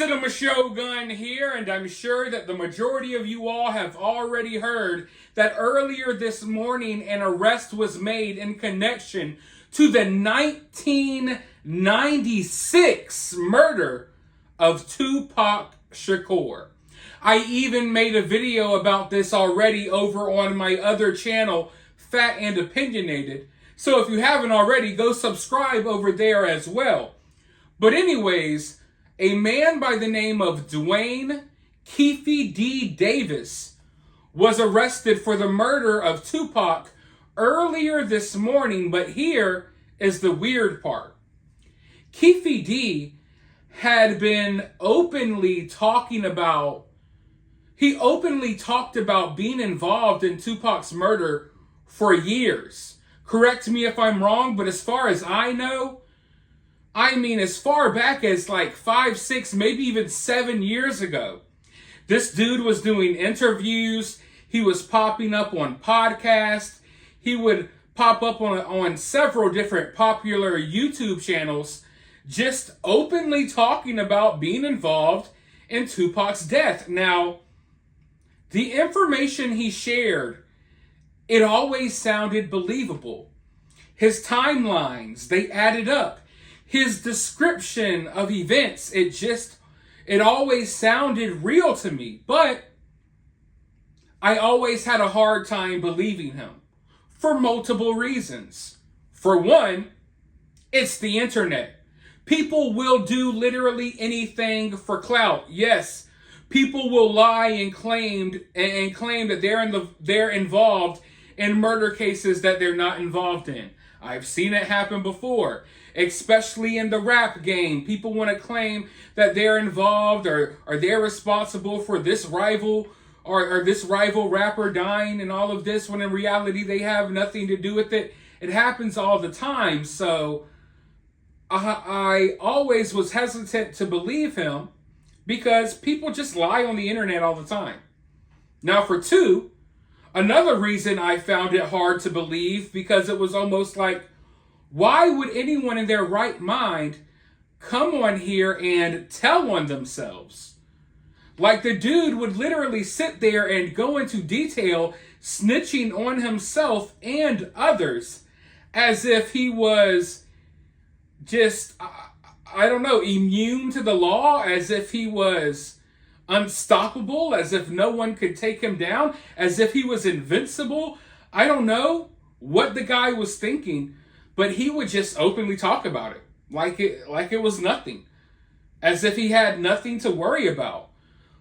Cinema Shogun here, and I'm sure that the majority of you all have already heard that earlier this morning an arrest was made in connection to the 1996 murder of Tupac Shakur. I even made a video about this already over on my other channel, Fat and Opinionated. So if you haven't already, go subscribe over there as well. But anyways, a man by the name of Dwayne Keefe D. Davis was arrested for the murder of Tupac earlier this morning, but here is the weird part. Keefe D had been openly talking about, he openly talked about being involved in Tupac's murder for years. Correct me if I'm wrong, but as far as I know, as far back as like 5, 6, maybe even 7 years ago, this dude was doing interviews. He was popping up on podcasts. He would pop up on several different popular YouTube channels, just openly talking about being involved in Tupac's death. Now, the information he shared, it always sounded believable. His timelines, they added up. His description of events, it always sounded real to me. But I always had a hard time believing him for multiple reasons. For one, it's the internet. People will do literally anything for clout. Yes, people will lie and claim that they're involved in murder cases that they're not involved in. I've seen it happen before, especially in the rap game. People want to claim that they're involved or they're responsible for this rival or this rival rapper dying and all of this, when in reality they have nothing to do with it. It happens all the time. So I always was hesitant to believe him because people just lie on the internet all the time. Now for two, another reason I found it hard to believe, because it was almost like, why would anyone in their right mind come on here and tell on themselves? Like, the dude would literally sit there and go into detail, snitching on himself and others, as if he was just, I don't know, immune to the law, as if he was unstoppable, as if no one could take him down, as if he was invincible. I don't know what the guy was thinking, but he would just openly talk about it like it was nothing, as if he had nothing to worry about.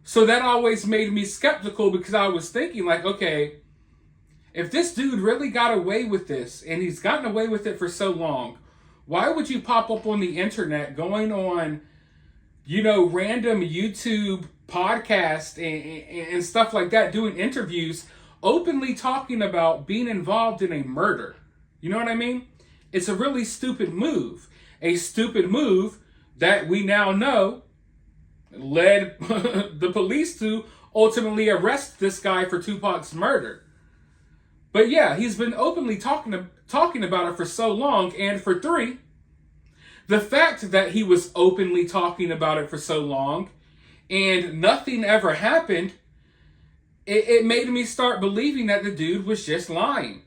So that always made me skeptical, because I was thinking like, okay, if this dude really got away with this, and he's gotten away with it for so long, why would you pop up on the internet going on, random YouTube podcast and stuff like that, doing interviews, openly talking about being involved in a murder? You know what I mean? It's a really stupid move. A stupid move that we now know led the police to ultimately arrest this guy for Tupac's murder. But yeah, he's been openly talking about it for so long. And for three, the fact that he was openly talking about it for so long and nothing ever happened, it made me start believing that the dude was just lying.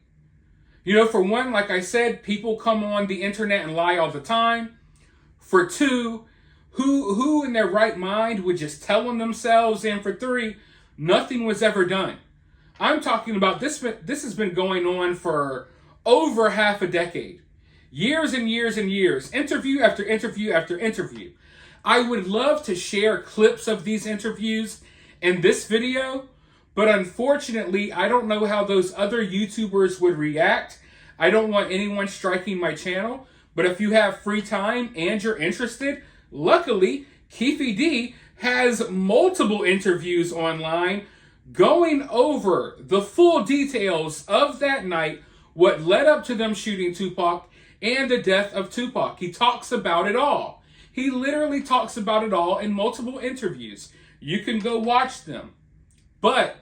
For one, like I said, people come on the internet and lie all the time. For two, who in their right mind would just tell on themselves? And for three, nothing was ever done. I'm talking about this has been going on for over half a decade. Years and years and years. Interview after interview after interview. I would love to share clips of these interviews in this video, but unfortunately, I don't know how those other YouTubers would react. I don't want anyone striking my channel, but if you have free time and you're interested, luckily, Keefe D has multiple interviews online going over the full details of that night, what led up to them shooting Tupac, and the death of Tupac. He talks about it all. He literally talks about it all in multiple interviews. You can go watch them. But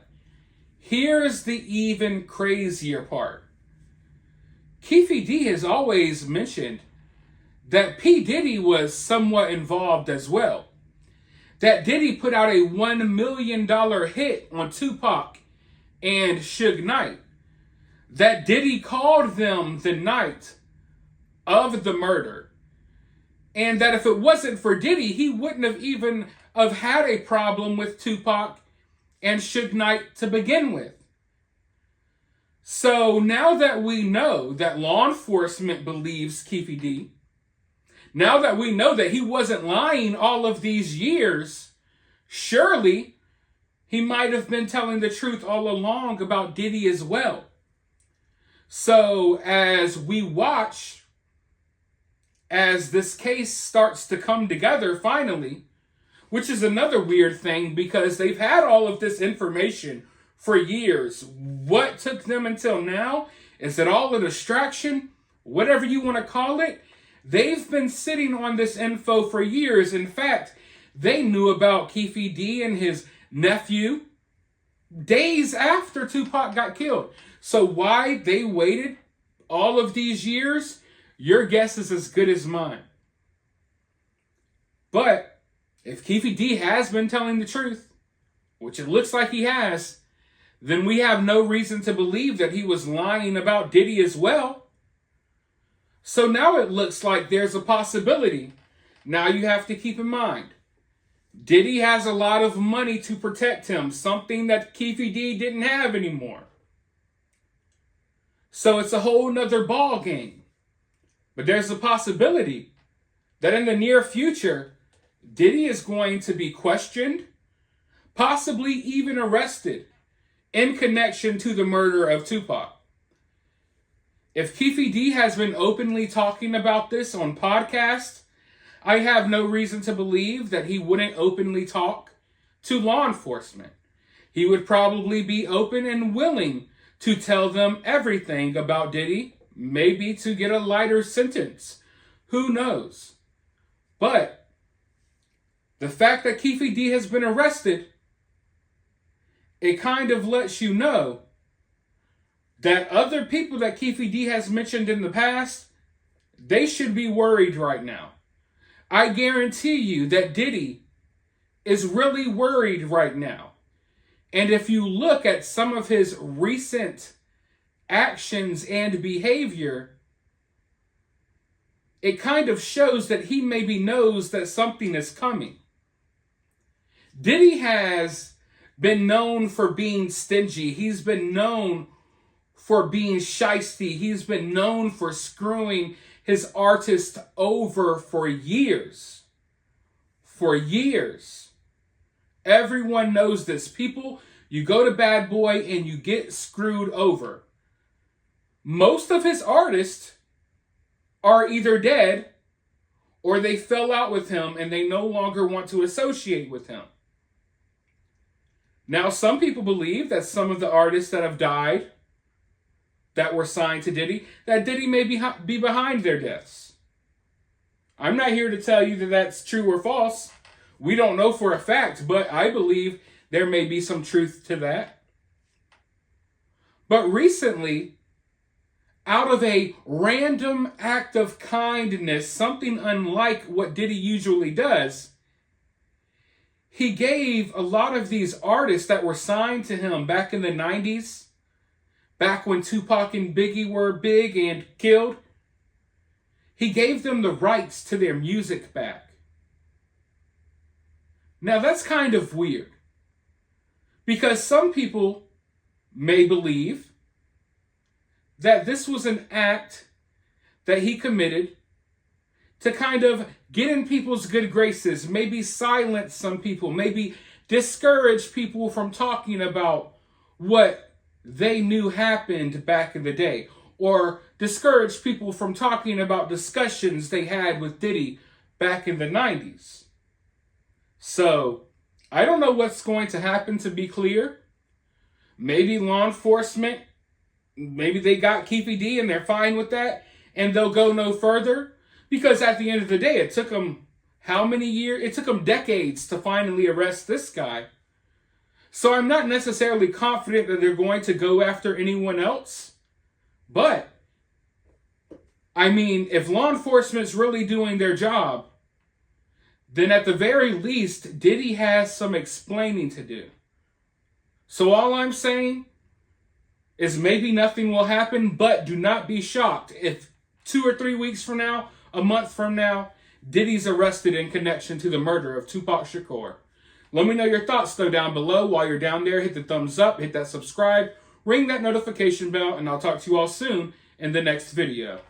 here's the even crazier part. Keefe D has always mentioned that P. Diddy was somewhat involved as well. that Diddy put out a $1 million hit on Tupac and Suge Knight. That Diddy called them the night of the murder. And that if it wasn't for Diddy, he wouldn't have even have had a problem with Tupac and Suge Knight to begin with. So now that we know that law enforcement believes Keefe D, now that we know that he wasn't lying all of these years, surely he might have been telling the truth all along about Diddy as well. So as we watch, as this case starts to come together finally, which is another weird thing because they've had all of this information for years. What took them until now? Is it all a distraction? Whatever you want to call it. They've been sitting on this info for years. In fact, they knew about Keefe D and his nephew days after Tupac got killed. So why they waited all of these years, your guess is as good as mine. But if Keefe D has been telling the truth, which it looks like he has, then we have no reason to believe that he was lying about Diddy as well. So now it looks like there's a possibility. Now you have to keep in mind, Diddy has a lot of money to protect him, something that Keefe D didn't have anymore. So it's a whole nother ball game. But there's a possibility that in the near future, Diddy is going to be questioned, possibly even arrested, in connection to the murder of Tupac. If Keefe D has been openly talking about this on podcasts, I have no reason to believe that he wouldn't openly talk to law enforcement. He would probably be open and willing to tell them everything about Diddy, maybe to get a lighter sentence. Who knows? But the fact that Keefe D has been arrested, it kind of lets you know that other people that Keefe D has mentioned in the past, they should be worried right now. I guarantee you that Diddy is really worried right now. And if you look at some of his recent actions and behavior, it kind of shows that he maybe knows that something is coming. Diddy has been known for being stingy. He's been known for being shisty. He's been known for screwing his artist over for years. For years. Everyone knows this. People, you go to Bad Boy and you get screwed over. Most of his artists are either dead or they fell out with him and they no longer want to associate with him. Now, some people believe that some of the artists that have died, that were signed to Diddy, that Diddy may be behind their deaths. I'm not here to tell you that that's true or false. We don't know for a fact, but I believe there may be some truth to that. But recently, out of a random act of kindness, something unlike what Diddy usually does, he gave a lot of these artists that were signed to him back in the 90s, back when Tupac and Biggie were big and killed, he gave them the rights to their music back. Now that's kind of weird, because some people may believe that this was an act that he committed to kind of get in people's good graces, maybe silence some people, maybe discourage people from talking about what they knew happened back in the day, or discourage people from talking about discussions they had with Diddy back in the 90s. So, I don't know what's going to happen, to be clear. Maybe law enforcement, maybe they got Keefe D and they're fine with that, and they'll go no further. Because at the end of the day, it took them how many years? It took them decades to finally arrest this guy. So I'm not necessarily confident that they're going to go after anyone else. But, I mean, if law enforcement's really doing their job, then at the very least, Diddy has some explaining to do. So all I'm saying is maybe nothing will happen, but do not be shocked if 2 or 3 weeks from now, a month from now, Diddy's arrested in connection to the murder of Tupac Shakur. Let me know your thoughts though down below. While you're down there, hit the thumbs up, hit that subscribe, ring that notification bell, and I'll talk to you all soon in the next video.